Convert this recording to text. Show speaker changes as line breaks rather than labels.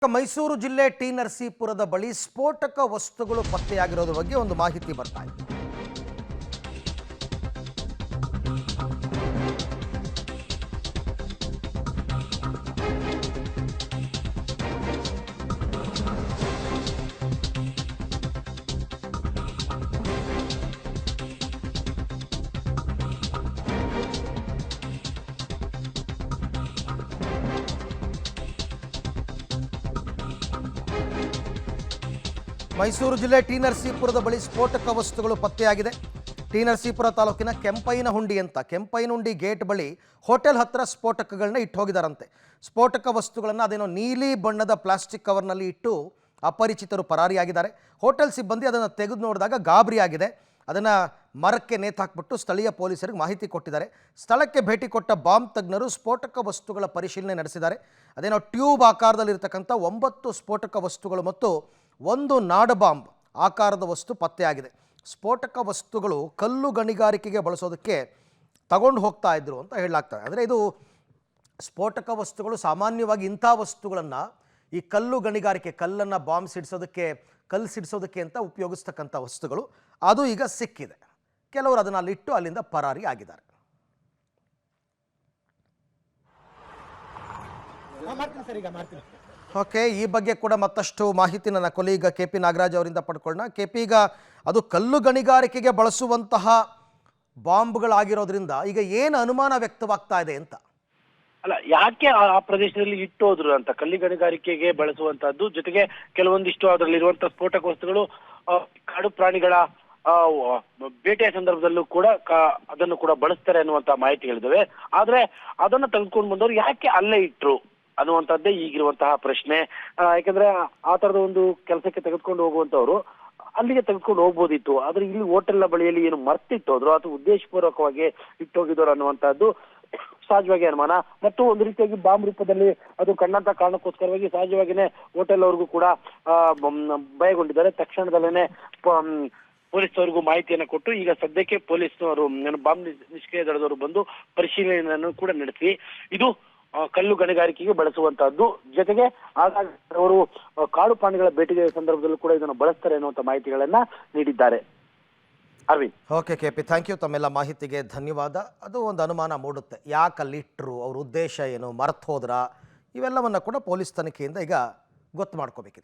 ಮೈಸೂರು ಜಿಲ್ಲೆ ಟಿ ನರಸೀಪುರದ ಬಳಿ ಸ್ಫೋಟಕ ವಸ್ತುಗಳು ಪತ್ತೆಯಾಗಿರೋದ್ರ ಬಗ್ಗೆ ಒಂದು ಮಾಹಿತಿ ಬರ್ತಾ ಇದೆ. ಮೈಸೂರು ಜಿಲ್ಲೆ ಟಿ ನರಸೀಪುರದ ಬಳಿ ಸ್ಫೋಟಕ ವಸ್ತುಗಳು ಪತ್ತೆಯಾಗಿದೆ. ಟಿ ನರಸೀಪುರ ತಾಲೂಕಿನ ಕೆಂಪೈನಹುಂಡಿ ಅಂತ ಕೆಂಪೈನಹುಂಡಿ ಗೇಟ್ ಬಳಿ ಹೋಟೆಲ್ ಹತ್ರ ಸ್ಫೋಟಕಗಳನ್ನ ಇಟ್ಟು ಹೋಗಿದಾರಂತೆ. ಸ್ಫೋಟಕ ವಸ್ತುಗಳನ್ನು ಅದೇನೋ ನೀಲಿ ಬಣ್ಣದ ಪ್ಲಾಸ್ಟಿಕ್ ಕವರ್ನಲ್ಲಿ ಇಟ್ಟು ಅಪರಿಚಿತರು ಪರಾರಿಯಾಗಿದ್ದಾರೆ. ಹೋಟೆಲ್ ಸಿಬ್ಬಂದಿ ಅದನ್ನು ತೆಗೆದು ನೋಡಿದಾಗ ಗಾಬರಿಯಾಗಿದೆ. ಅದನ್ನು ಮರಕ್ಕೆ ನೇತಾಕ್ಬಿಟ್ಟು ಸ್ಥಳೀಯ ಪೊಲೀಸರಿಗೆ ಮಾಹಿತಿ ಕೊಟ್ಟಿದ್ದಾರೆ. ಸ್ಥಳಕ್ಕೆ ಭೇಟಿ ಕೊಟ್ಟ ಬಾಂಬ್ ತಜ್ಞರು ಸ್ಫೋಟಕ ವಸ್ತುಗಳ ಪರಿಶೀಲನೆ ನಡೆಸಿದ್ದಾರೆ. ಅದೇನೋ ಟ್ಯೂಬ್ ಆಕಾರದಲ್ಲಿರ್ತಕ್ಕಂಥ 9 ಸ್ಫೋಟಕ ವಸ್ತುಗಳು ಮತ್ತು ಒಂದು ನಾಡ ಬಾಂಬ್ ಆಕಾರದ ವಸ್ತು ಪತ್ತೆಯಾಗಿದೆ. ಸ್ಫೋಟಕ ವಸ್ತುಗಳು ಕಲ್ಲು ಗಣಿಗಾರಿಕೆಗೆ ಬಳಸೋದಕ್ಕೆ ತಗೊಂಡು ಹೋಗ್ತಾ ಇದ್ರು ಅಂತ ಹೇಳಲಾಗ್ತದೆ. ಅಂದರೆ ಇದು ಸ್ಫೋಟಕ ವಸ್ತುಗಳು ಸಾಮಾನ್ಯವಾಗಿ ಇಂಥ ವಸ್ತುಗಳನ್ನು ಈ ಕಲ್ಲು ಗಣಿಗಾರಿಕೆ, ಕಲ್ಲನ್ನು ಬಾಂಬ್ ಸಿಡಿಸೋದಕ್ಕೆ, ಕಲ್ಲು ಸಿಡಿಸೋದಕ್ಕೆ ಅಂತ ಉಪಯೋಗಿಸ್ತಕ್ಕಂಥ ವಸ್ತುಗಳು. ಅದು ಈಗ ಸಿಕ್ಕಿದೆ. ಕೆಲವರು ಅದನ್ನು ಅಲ್ಲಿಟ್ಟು ಅಲ್ಲಿಂದ ಪರಾರಿ ಆಗಿದ್ದಾರೆ. ಓಕೆ, ಈ ಬಗ್ಗೆ ಕೂಡ ಮತ್ತಷ್ಟು ಮಾಹಿತಿ ನನ್ನ ಕೊಲೀಗ KP ನಾಗರಾಜ್ ಅವರಿಂದ ಪಡ್ಕೊಳ್ಳೋಣ. KP, ಈಗ ಅದು ಕಲ್ಲು ಗಣಿಗಾರಿಕೆಗೆ ಬಳಸುವಂತಹ ಬಾಂಬ್ಗಳಾಗಿರೋದ್ರಿಂದ ಈಗ ಏನು ಅನುಮಾನ ವ್ಯಕ್ತವಾಗ್ತಾ ಇದೆ ಅಂತ?
ಅಲ್ಲ, ಯಾಕೆ ಆ ಪ್ರದೇಶದಲ್ಲಿ ಇಟ್ಟೋದ್ರು ಅಂತ, ಕಲ್ಲಿ ಗಣಿಗಾರಿಕೆಗೆ ಬಳಸುವಂತಹದ್ದು, ಜೊತೆಗೆ ಕೆಲವೊಂದಿಷ್ಟು ಅದರಲ್ಲಿರುವಂತಹ ಸ್ಫೋಟಕ ವಸ್ತುಗಳು ಕಾಡು ಪ್ರಾಣಿಗಳ ಬೇಟೆಯ ಸಂದರ್ಭದಲ್ಲೂ ಕೂಡ ಅದನ್ನು ಕೂಡ ಬಳಸ್ತಾರೆ ಅನ್ನುವಂತ ಮಾಹಿತಿಗಳಿದಾವೆ. ಆದ್ರೆ ಅದನ್ನ ತೆಗೆದುಕೊಂಡು ಬಂದವರು ಯಾಕೆ ಅಲ್ಲೇ ಇಟ್ರು ಅನ್ನುವಂಥದ್ದೇ ಈಗಿರುವಂತಹ ಪ್ರಶ್ನೆ. ಯಾಕಂದ್ರೆ ಆ ತರದ ಒಂದು ಕೆಲಸಕ್ಕೆ ತೆಗೆದುಕೊಂಡು ಹೋಗುವಂತವ್ರು ಅಲ್ಲಿಗೆ ತೆಗೆದುಕೊಂಡು ಹೋಗ್ಬೋದಿತ್ತು. ಆದ್ರೆ ಇಲ್ಲಿ ಹೋಟೆಲ್ನ ಬಳಿಯಲ್ಲಿ ಏನು ಮರ್ತಿಟ್ಟೋದ್ರು ಅಥವಾ ಉದ್ದೇಶಪೂರ್ವಕವಾಗಿ ಇಟ್ಟೋಗಿದ್ರು ಅನ್ನುವಂಥದ್ದು ಸಹಜವಾಗಿ ಅನುಮಾನ. ಮತ್ತು ಒಂದು ರೀತಿಯಾಗಿ ಬಾಂಬ್ ರೂಪದಲ್ಲಿ ಅದು ಕಣ್ಣಂತ ಕಾರಣಕ್ಕೋಸ್ಕರವಾಗಿ ಸಹಜವಾಗಿನೇ ಹೋಟೆಲ್ ಅವ್ರಿಗೂ ಕೂಡ ಭಯಗೊಂಡಿದ್ದಾರೆ. ತಕ್ಷಣದಲ್ಲೇನೆ ಪೊಲೀಸ್ ಅವರಿಗೂ ಮಾಹಿತಿಯನ್ನು ಕೊಟ್ಟು ಈಗ ಸದ್ಯಕ್ಕೆ ಪೊಲೀಸ್ನವರು ಬಾಂಬ್ ನಿಷ್ಕ್ರಿಯ ದಳದವರು ಬಂದು ಪರಿಶೀಲನೆಯನ್ನು ಕೂಡ ನಡೆಸಿ ಇದು ಕಲ್ಲು ಗಣಿಗಾರಿಕೆಗೆ ಬಳಸುವಂತಹದ್ದು, ಜೊತೆಗೆ ಆಗಾಗ ಅವರು ಕಾಡು ಪ್ರಾಣಿಗಳ ಬೇಟೆಯ ಸಂದರ್ಭದಲ್ಲೂ ಕೂಡ ಇದನ್ನು ಬಳಸ್ತಾರೆ ಅನ್ನುವಂಥ ಮಾಹಿತಿಗಳನ್ನ ನೀಡಿದ್ದಾರೆ. Arvind.
Okay KP, thank you. ತಮ್ಮೆಲ್ಲ ಮಾಹಿತಿಗೆ ಧನ್ಯವಾದ. ಅದು ಒಂದು ಅನುಮಾನ ಮೂಡುತ್ತೆ, ಯಾಕೆ ಅಲ್ಲಿಟ್ಟರು, ಅವ್ರ ಉದ್ದೇಶ ಏನು, ಮರ್ತು ಹೋದ್ರಾ, ಇವೆಲ್ಲವನ್ನ ಕೂಡ ಪೊಲೀಸ್ ತನಿಖೆಯಿಂದ ಈಗ ಗೊತ್ತು ಮಾಡ್ಕೋಬೇಕಿದೆ.